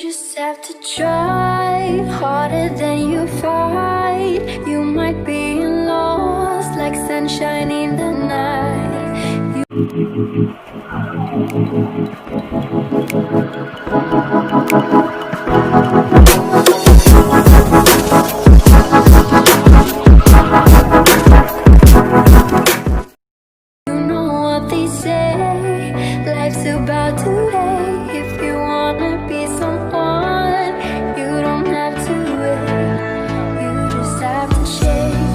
just have to try harder than you fight. You might be lost like sunshine in the night. You know what they say, life's about today. If you wanna be someone, you don't have to wait. You just have to change.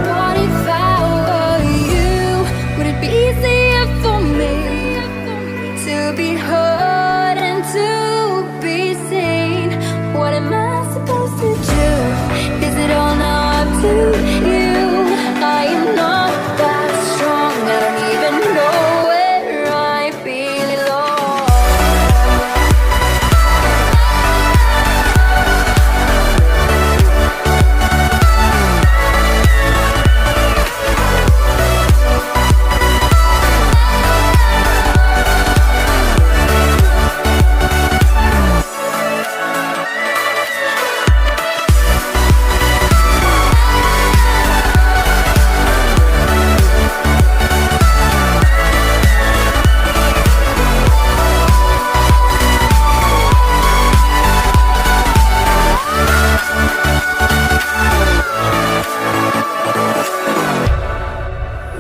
What if I were you? Would it be easier for me to be heard and to be seen? What am I supposed to do? Is it all now up to you? I am not that strong. I don't even know where I belong.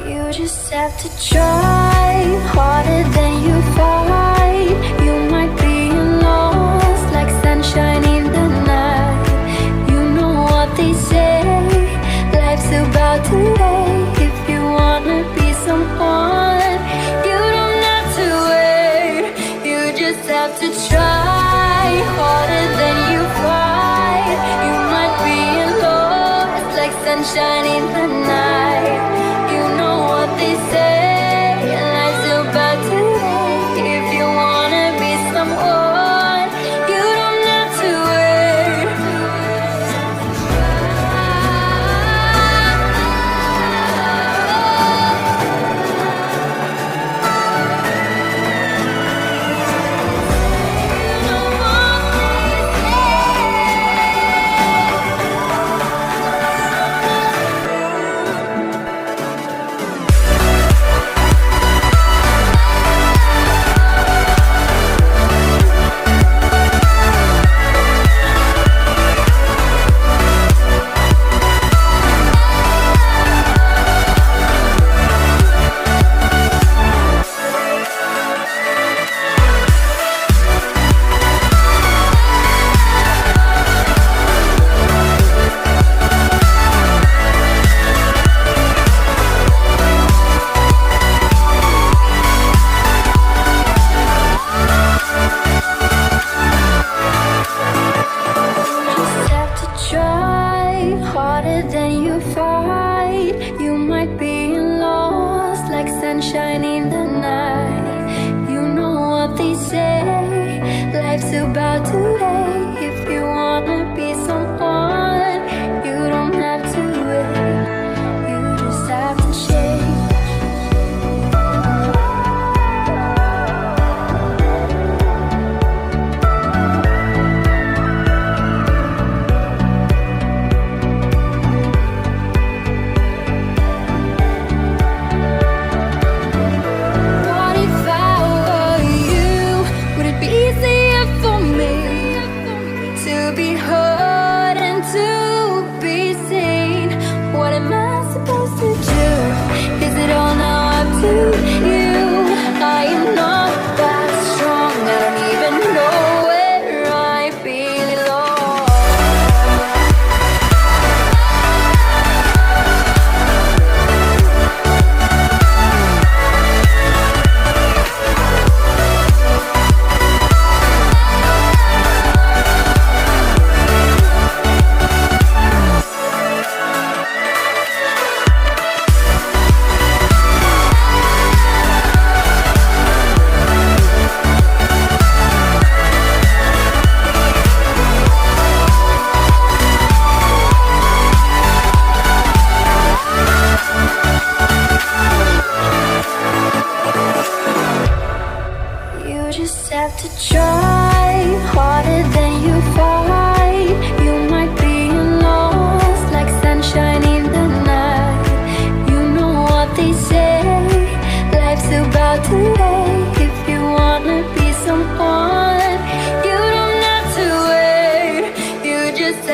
You just have to try harder than you fight. You might be lost like sunshine in the night. You know what they say, life's about today. If you wanna be someone, you don't have to wait. You just have to try harder than you fight. You might be lost like sunshine in the night. You know what they say, life's about today. If you wanna be someone, you don't have to wait. You know what they say.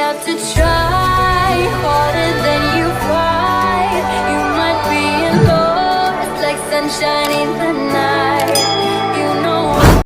have to try harder than you fight. You might be lost like sunshine in the